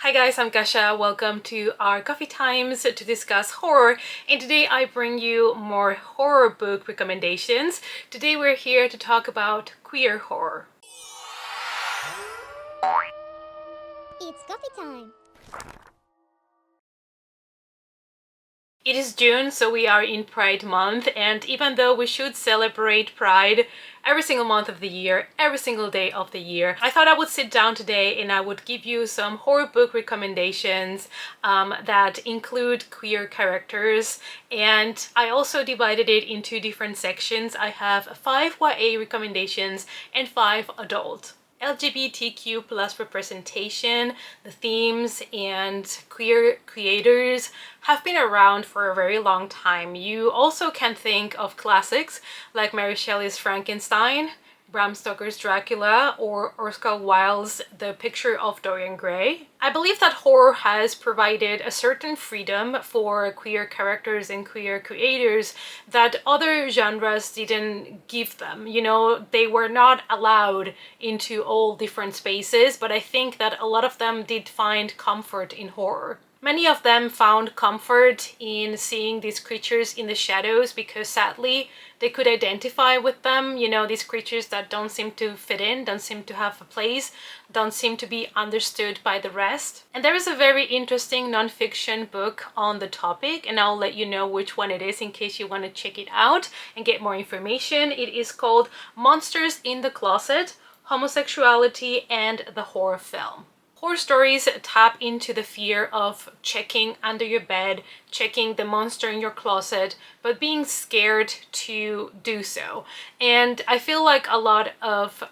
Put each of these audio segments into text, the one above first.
Hi guys, I'm Kasha. Welcome to our coffee times to discuss horror, and today I bring you more horror book recommendations. Today we're here to talk about queer horror. It's coffee time! It is June, so we are in Pride Month, and even though we should celebrate Pride every single month of the year, every single day of the year, I thought I would sit down today and I would give you some horror book recommendations that include queer characters, and I also divided it into different sections. I have 5 YA recommendations and 5 adult. LGBTQ plus representation, the themes, and queer creators have been around for a very long time. You also can think of classics like Mary Shelley's Frankenstein, Bram Stoker's Dracula, or Oscar Wilde's The Picture of Dorian Gray. I believe that horror has provided a certain freedom for queer characters and queer creators that other genres didn't give them. You know, they were not allowed into all different spaces, but I think that a lot of them did find comfort in horror. Many of them found comfort in seeing these creatures in the shadows because sadly they could identify with them, you know, these creatures that don't seem to fit in, don't seem to have a place, don't seem to be understood by the rest. And there is a very interesting nonfiction book on the topic, and I'll let you know which one it is in case you want to check it out and get more information. It is called Monsters in the Closet: Homosexuality and the Horror Film. Horror stories tap into the fear of checking under your bed, checking the monster in your closet, but being scared to do so. And I feel like a lot of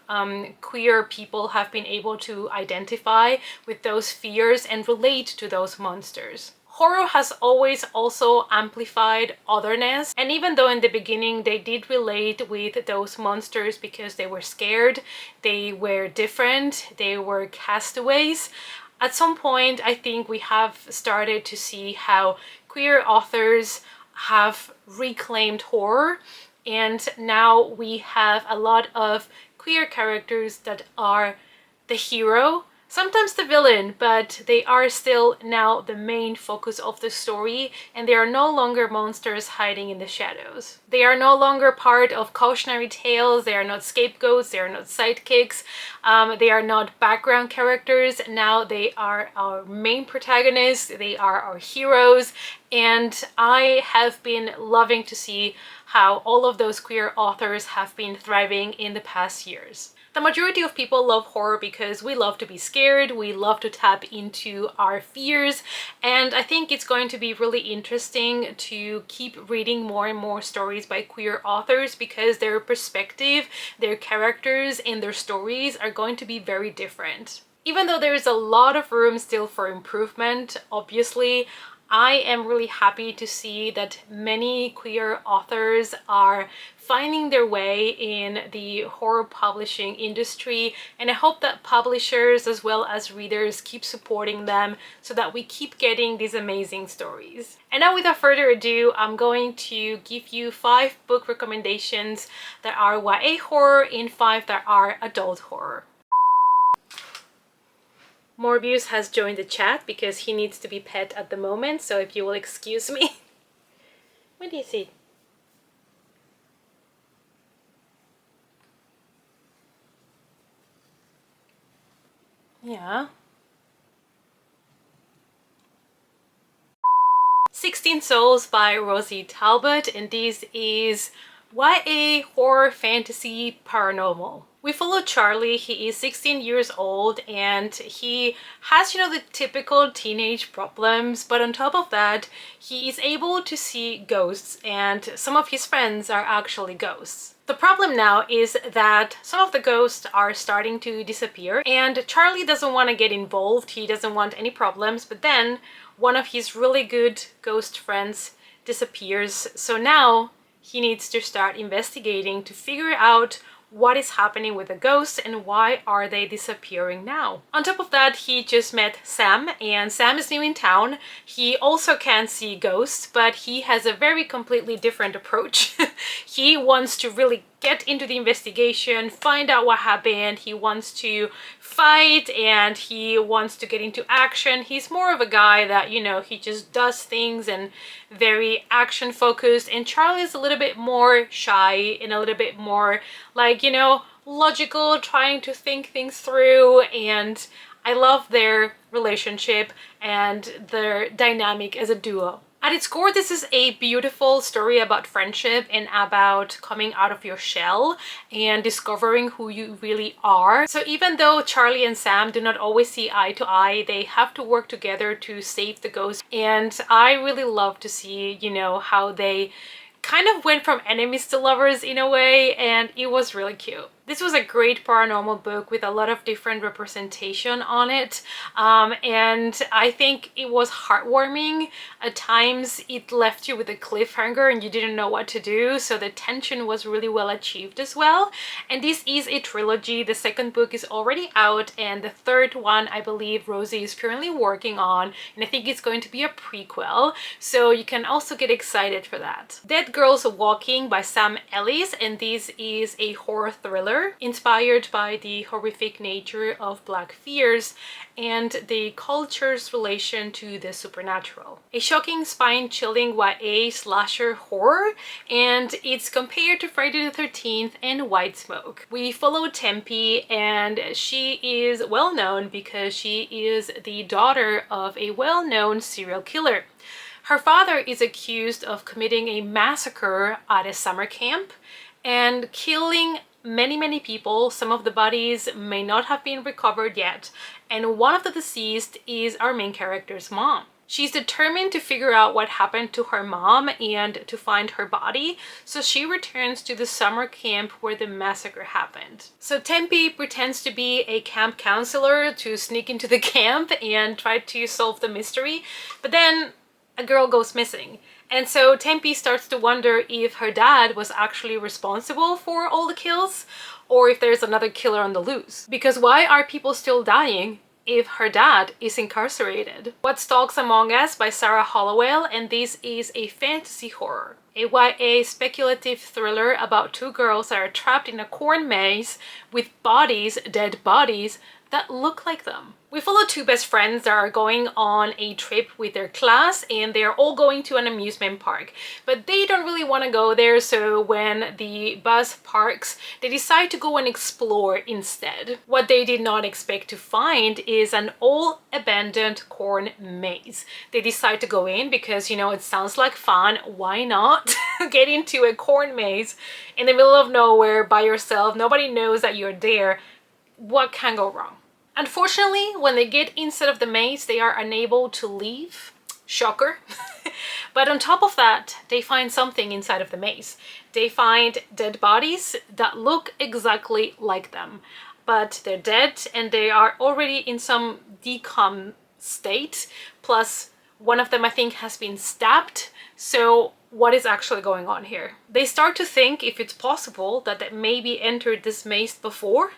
queer people have been able to identify with those fears and relate to those monsters. Horror has always also amplified otherness, and even though in the beginning they did relate with those monsters because they were scared, they were different, they were castaways, at some point I think we have started to see how queer authors have reclaimed horror, and now we have a lot of queer characters that are the hero, sometimes the villain, but they are still now the main focus of the story, and they are no longer monsters hiding in the shadows. They are no longer part of cautionary tales, they are not scapegoats, they are not sidekicks, they are not background characters. Now they are our main protagonists, they are our heroes, and I have been loving to see how all of those queer authors have been thriving in the past years. The majority of people love horror because we love to be scared, we love to tap into our fears, and I think it's going to be really interesting to keep reading more and more stories by queer authors because their perspective, their characters, and their stories are going to be very different. Even though there is a lot of room still for improvement, obviously, I am really happy to see that many queer authors are finding their way in the horror publishing industry, and I hope that publishers as well as readers keep supporting them so that we keep getting these amazing stories. And now without further ado, I'm going to give you 5 book recommendations that are YA horror and 5 that are adult horror. Morbius has joined the chat because he needs to be pet at the moment, so if you will excuse me. What do you see? Yeah. 16 Souls by Rosie Talbot, and this is YA horror fantasy paranormal. We follow Charlie. He is 16 years old and he has, you know, the typical teenage problems, but on top of that, he is able to see ghosts, and some of his friends are actually ghosts. The problem now is that some of the ghosts are starting to disappear, and Charlie doesn't want to get involved. He doesn't want any problems, but then one of his really good ghost friends disappears, so now he needs to start investigating to figure out what is happening with the ghosts and why are they disappearing now. On top of that, he just met Sam, and Sam is new in town. He also can see ghosts, but he has a very completely different approach. He wants to really get into the investigation, find out what happened. He wants to fight and he wants to get into action. He's more of a guy that, you know, he just does things and very action focused. And Charlie is a little bit more shy and a little bit more like, you know, logical, trying to think things through. And I love their relationship and their dynamic as a duo. At its core, this is a beautiful story about friendship and about coming out of your shell and discovering who you really are. So even though Charlie and Sam do not always see eye to eye, they have to work together to save the ghost. And I really love to see, you know, how they kind of went from enemies to lovers in a way, and it was really cute. This was a great paranormal book with a lot of different representation on it, and I think it was heartwarming. At times it left you with a cliffhanger and you didn't know what to do, so the tension was really well achieved as well. And this is a trilogy. The second book is already out, and the third one I believe Rosie is currently working on, and I think it's going to be a prequel, so you can also get excited for that. Dead Girls Walking by Sam Ellis, and this is a horror thriller inspired by the horrific nature of Black fears and the culture's relation to the supernatural. A shocking, spine-chilling YA slasher horror, and it's compared to Friday the 13th and White Smoke. We follow Tempe, and she is well known because she is the daughter of a well-known serial killer. Her father is accused of committing a massacre at a summer camp and killing many people. Some of the bodies may not have been recovered yet, and one of the deceased is our main character's mom. She's determined to figure out what happened to her mom and to find her body, so she returns to the summer camp where the massacre happened. So Tempe pretends to be a camp counselor to sneak into the camp and try to solve the mystery, but then a girl goes missing. And so Tempe starts to wonder if her dad was actually responsible for all the kills, or if there's another killer on the loose. Because why are people still dying if her dad is incarcerated? What Stalks Among Us by Sarah Hollowell, and this is a fantasy horror. A YA speculative thriller about two girls that are trapped in a corn maze with bodies, dead bodies, that look like them. We follow two best friends that are going on a trip with their class, and they're all going to an amusement park, but they don't really want to go there, so when the bus parks, they decide to go and explore instead. What they did not expect to find is an old abandoned corn maze. They decide to go in because, you know, it sounds like fun. Why not get into a corn maze in the middle of nowhere by yourself? Nobody knows that you're there. What can go wrong? Unfortunately, when they get inside of the maze, they are unable to leave. Shocker. But on top of that, they find something inside of the maze. They find dead bodies that look exactly like them, but they're dead and they are already in some decom state. Plus, one of them, I think, has been stabbed. So what is actually going on here? They start to think if it's possible that they maybe entered this maze before.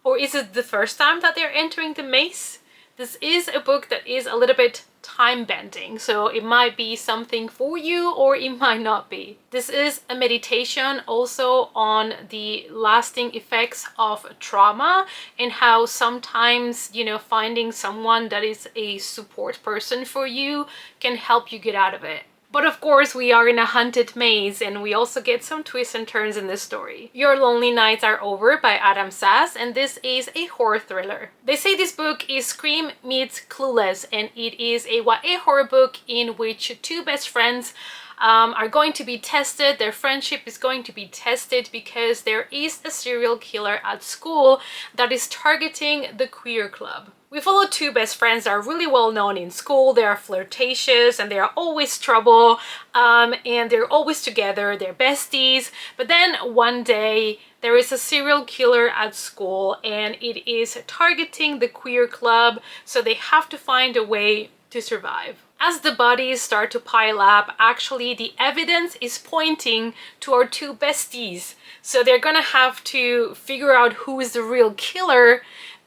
Or is it the first time that they're entering the maze? This is a book that is a little bit time-bending, so it might be something for you or it might not be. This is a meditation also on the lasting effects of trauma and how sometimes, you know, finding someone that is a support person for you can help you get out of it. But of course, we are in a haunted maze, and we also get some twists and turns in this story. Your Lonely Nights Are Over by Adam Sass, and this is a horror thriller. They say this book is Scream meets Clueless, and it is a YA horror book in which two best friends are going to be tested. Their friendship is going to be tested because there is a serial killer at school that is targeting the queer club. We follow two best friends that are really well known in school. They are flirtatious and they are always trouble, and they're always together. They're besties. But then one day there is a serial killer at school and it is targeting the queer club, so they have to find a way to survive. As the bodies start to pile up, actually the evidence is pointing to our two besties. So they're gonna have to figure out who is the real killer,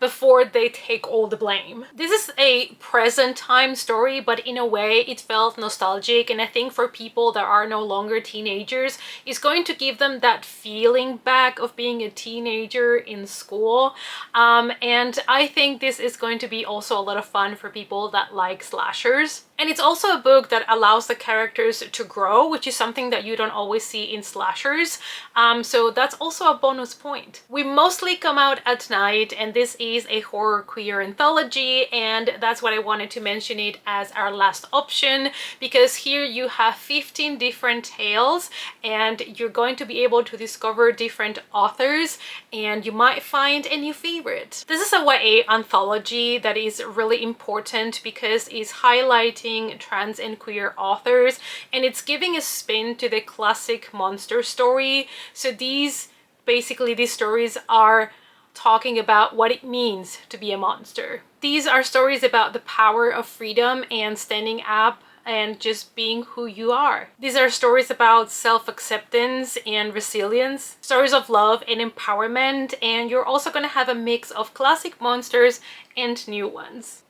before they take all the blame. This is a present time story, but in a way it felt nostalgic, and I think for people that are no longer teenagers, it's going to give them that feeling back of being a teenager in school. And I think this is going to be also a lot of fun for people that like slashers. And it's also a book that allows the characters to grow, which is something that you don't always see in slashers. So that's also a bonus point. We mostly come out at night, and this is a horror queer anthology, and that's what I wanted to mention it as our last option, because here you have 15 different tales, and you're going to be able to discover different authors, and you might find a new favorite. This is a YA anthology that is really important because it's highlighting trans and queer authors, and it's giving a spin to the classic monster story. So these stories are talking about what it means to be a monster. These are stories about the power of freedom and standing up and just being who you are. These are stories about self-acceptance and resilience, stories of love and empowerment, and you're also going to have a mix of classic monsters and new ones.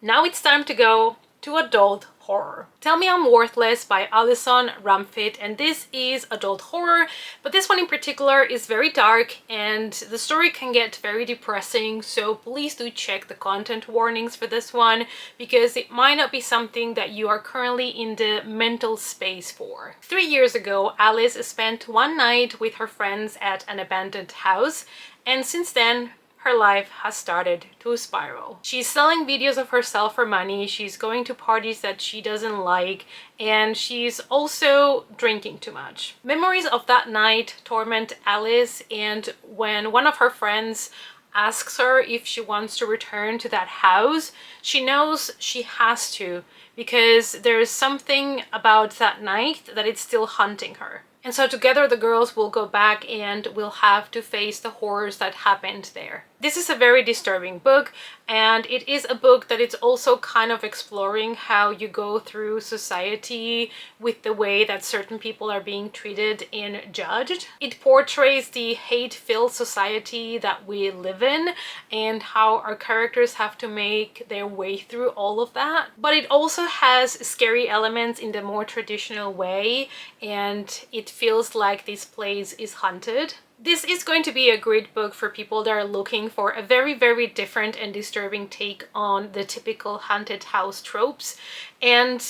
Now it's time to go to adult horror. Tell Me I'm Worthless by Alison Ramfit, and this is adult horror, but this one in particular is very dark and the story can get very depressing, so please do check the content warnings for this one because it might not be something that you are currently in the mental space for. 3 years ago, Alice spent one night with her friends at an abandoned house, and since then her life has started to spiral. She's selling videos of herself for money, she's going to parties that she doesn't like, and she's also drinking too much. Memories of that night torment Alice, and when one of her friends asks her if she wants to return to that house, she knows she has to because there is something about that night that it's still haunting her. And so together the girls will go back and will have to face the horrors that happened there. This is a very disturbing book, and it is a book that it's also kind of exploring how you go through society with the way that certain people are being treated and judged. It portrays the hate-filled society that we live in and how our characters have to make their way through all of that. But it also has scary elements in the more traditional way, and it feels like this place is haunted. This is going to be a great book for people that are looking for a very, very different and disturbing take on the typical haunted house tropes. And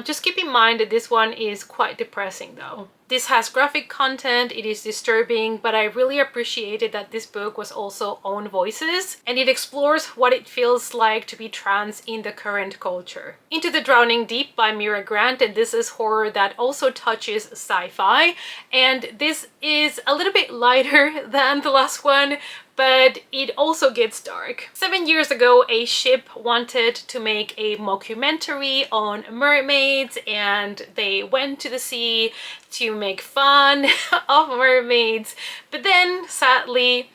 just keep in mind that this one is quite depressing though. This has graphic content, it is disturbing, but I really appreciated that this book was also own voices, and it explores what it feels like to be trans in the current culture. Into the Drowning Deep by Mira Grant, and this is horror that also touches sci-fi, and this is a little bit lighter than the last one, but it also gets dark. 7 years ago, a ship wanted to make a mockumentary on mermaids, and they went to the sea to make fun of mermaids, but then sadly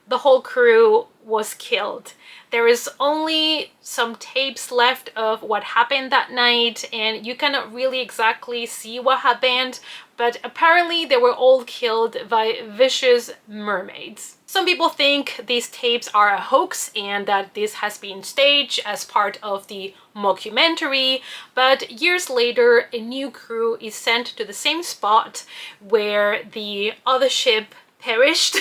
the whole crew was killed. There is only some tapes left of what happened that night, and you cannot really exactly see what happened, but apparently they were all killed by vicious mermaids. Some people think these tapes are a hoax and that this has been staged as part of the mockumentary, but years later a new crew is sent to the same spot where the other ship perished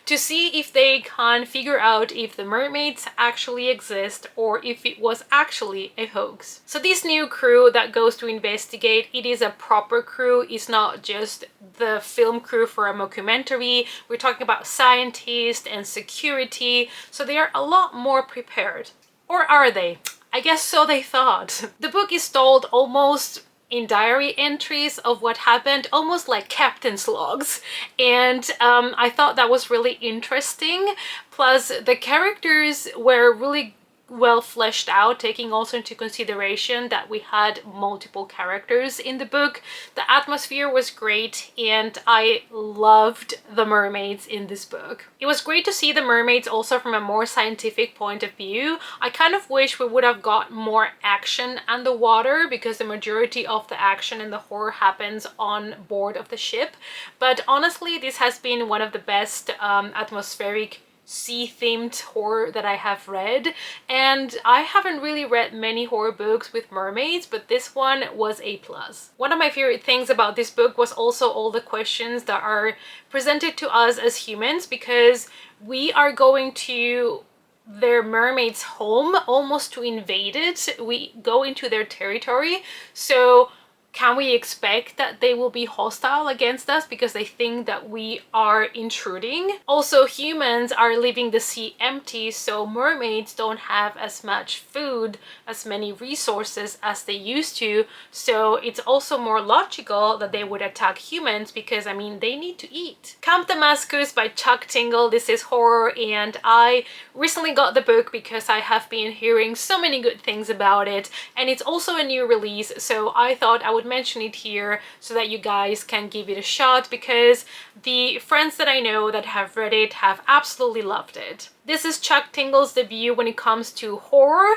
to see if they can figure out if the mermaids actually exist or if it was actually a hoax. So this new crew that goes to investigate, it is a proper crew. It's not just the film crew for a mockumentary. We're talking about scientists and security, so they are a lot more prepared. Or are they? I guess so they thought. The book is told almost in diary entries of what happened, almost like captain's logs, and I thought that was really interesting. Plus the characters were really well fleshed out, taking also into consideration that we had multiple characters in the book. The atmosphere was great, and I loved the mermaids in this book. It was great to see the mermaids also from a more scientific point of view. I kind of wish we would have got more action underwater because the majority of the action and the horror happens on board of the ship, but honestly this has been one of the best atmospheric sea-themed horror that I have read, and I haven't really read many horror books with mermaids, but this one was a plus. One of my favorite things about this book was also all the questions that are presented to us as humans, because we are going to their mermaid's home almost to invade it. We go into their territory, so can we expect that they will be hostile against us because they think that we are intruding? Also, humans are leaving the sea empty, so mermaids don't have as much food, as many resources as they used to, so it's also more logical that they would attack humans because, I mean, they need to eat. Camp Damascus by Chuck Tingle. This is horror, and I recently got the book because I have been hearing so many good things about it, and it's also a new release, so I thought I would mention it here so that you guys can give it a shot, because the friends that I know that have read it have absolutely loved it. This is Chuck Tingle's debut when it comes to horror.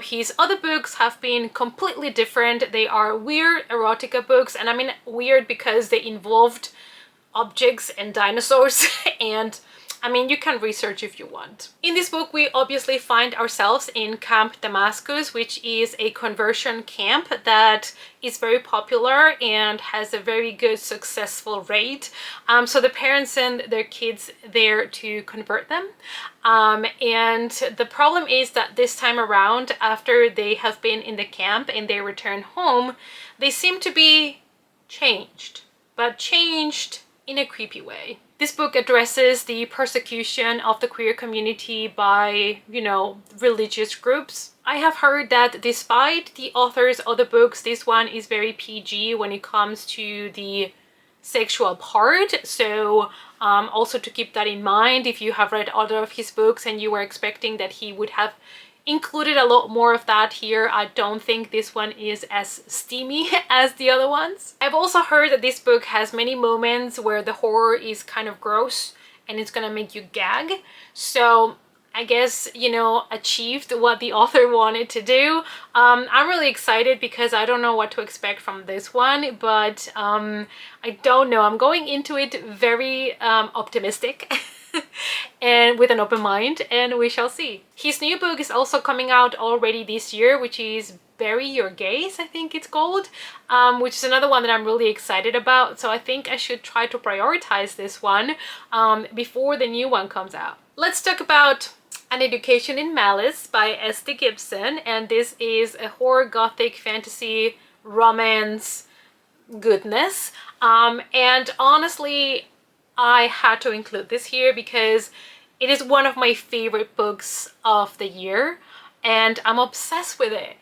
His other books have been completely different. They are weird erotica books, and I mean weird because they involved objects and dinosaurs and I mean, you can research if you want. In this book, we obviously find ourselves in Camp Damascus, which is a conversion camp that is very popular and has a very good successful rate. So the parents send their kids there to convert them. And the problem is that this time around, after they have been in the camp and they return home, they seem to be changed, but changed in a creepy way. This book addresses the persecution of the queer community by, you know, religious groups. I have heard that despite the author's other books, this one is very PG when it comes to the sexual part, so also to keep that in mind if you have read other of his books and you were expecting that he would have included a lot more of that here. I don't think this one is as steamy as the other ones. I've also heard that this book has many moments where the horror is kind of gross and it's gonna make you gag. So I guess, you know, achieved what the author wanted to do. I'm really excited because I don't know what to expect from this one, but I don't know. I'm going into it very optimistic. And with an open mind, and we shall see. His new book is also coming out already this year, which is Bury Your Gaze, I think it's called, which is another one that I'm really excited about. So I think I should try to prioritize this one before the new one comes out. Let's talk about An Education in Malice by S.D. Gibson, and this is a horror gothic fantasy romance goodness. And honestly, I had to include this here because it is one of my favorite books of the year and I'm obsessed with it.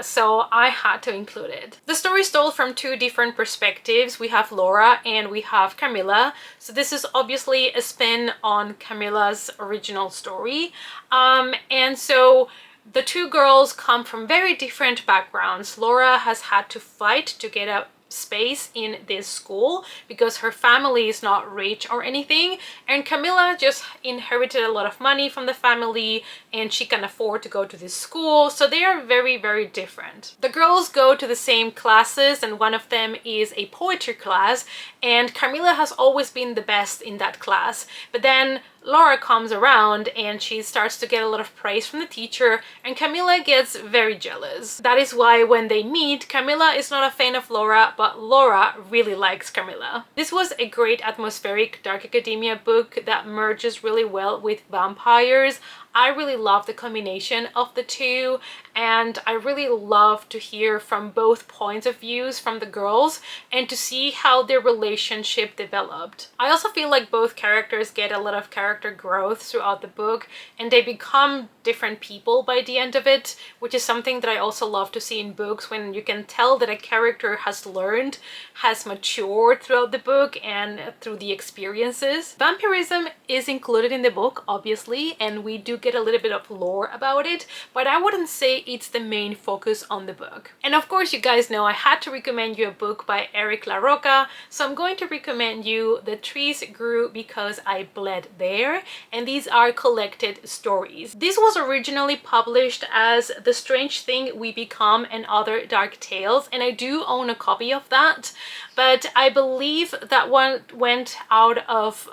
So I had to include it. The story is told from two different perspectives. We have Laura and we have Camilla. So this is obviously a spin on Camilla's original story. And so the two girls come from very different backgrounds. Laura has had to fight to get a space in this school because her family is not rich or anything, and Camilla just inherited a lot of money from the family and she can afford to go to this school, so they are very, very different. The girls go to the same classes and one of them is a poetry class, and Camilla has always been the best in that class, but then Laura comes around and she starts to get a lot of praise from the teacher, and Camilla gets very jealous. That is why when they meet, Camilla is not a fan of Laura, but Laura really likes Camilla. This was a great atmospheric dark academia book that merges really well with vampires. I really love the combination of the two, and I really love to hear from both points of views from the girls and to see how their relationship developed. I also feel like both characters get a lot of character growth throughout the book and they become different people by the end of it, which is something that I also love to see in books, when you can tell that a character has learned, has matured throughout the book and through the experiences. Vampirism is included in the book, obviously, and we do get a little bit of lore about it, but I wouldn't say it's the main focus on the book. And of course, you guys know I had to recommend you a book by Eric LaRocca, so I'm going to recommend you The Trees Grew Because I Bled There, and these are collected stories. This was originally published as The Strange Thing We Become and Other Dark Tales, and I do own a copy of that, but I believe that one went out of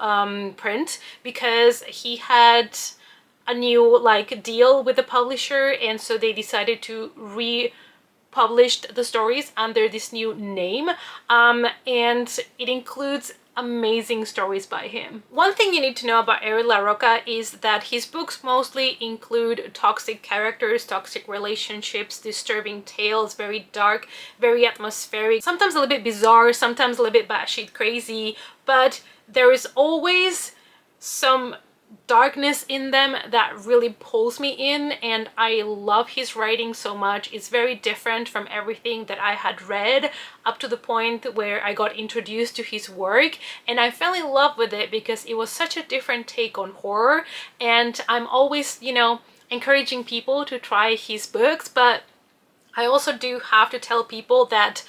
print because he had a new like deal with the publisher, and so they decided to republished the stories under this new name, and it includes amazing stories by him. One thing you need to know about Eric LaRocca is that his books mostly include toxic characters, toxic relationships, disturbing tales, very dark, very atmospheric, sometimes a little bit bizarre, sometimes a little bit batshit crazy, but there is always some darkness in them that really pulls me in, and I love his writing so much. It's very different from everything that I had read up to the point where I got introduced to his work, and I fell in love with it because it was such a different take on horror. And I'm always, you know, encouraging people to try his books, but I also do have to tell people that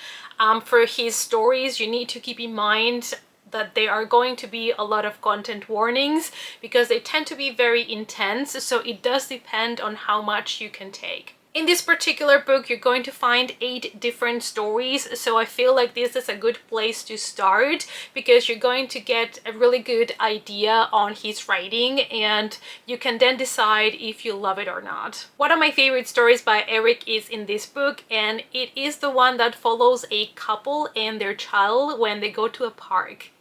for his stories you need to keep in mind that there are going to be a lot of content warnings because they tend to be very intense, so it does depend on how much you can take. In this particular book, you're going to find 8 different stories, so I feel like this is a good place to start because you're going to get a really good idea on his writing, and you can then decide if you love it or not. One of my favorite stories by Eric is in this book, and it is the one that follows a couple and their child when they go to a park.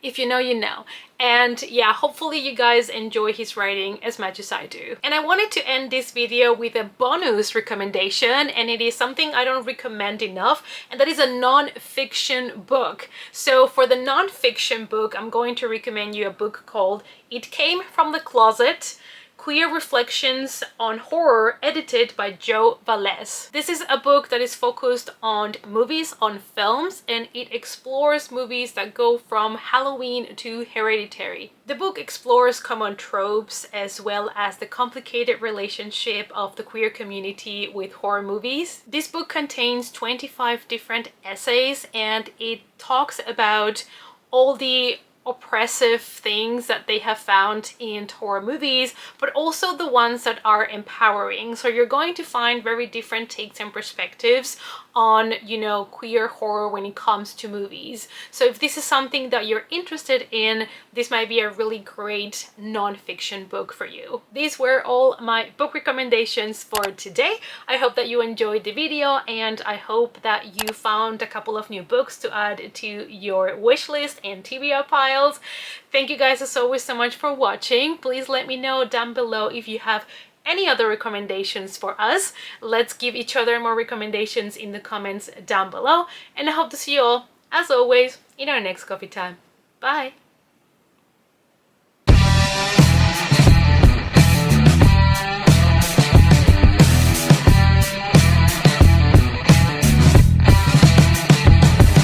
If you know, you know. And yeah, hopefully you guys enjoy his writing as much as I do. And I wanted to end this video with a bonus recommendation, and it is something I don't recommend enough, and that is a non-fiction book. So for the non-fiction book, I'm going to recommend you a book called It Came from the Closet: Queer Reflections on Horror, edited by Joe Valles. This is a book that is focused on movies, on films, and it explores movies that go from Halloween to Hereditary. The book explores common tropes as well as the complicated relationship of the queer community with horror movies. This book contains 25 different essays, and it talks about all the oppressive things that they have found in horror movies, but also the ones that are empowering. So you're going to find very different takes and perspectives on, you know, queer horror when it comes to movies. So if this is something that you're interested in, this might be a really great non-fiction book for you. These were all my book recommendations for today. I hope that you enjoyed the video, and I hope that you found a couple of new books to add to your wish list and TBR piles. Thank you guys as always so much for watching. Please let me know down below if you have any other recommendations for us. Let's give each other more recommendations in the comments down below, and I hope to see you all, as always, in our next coffee time. Bye!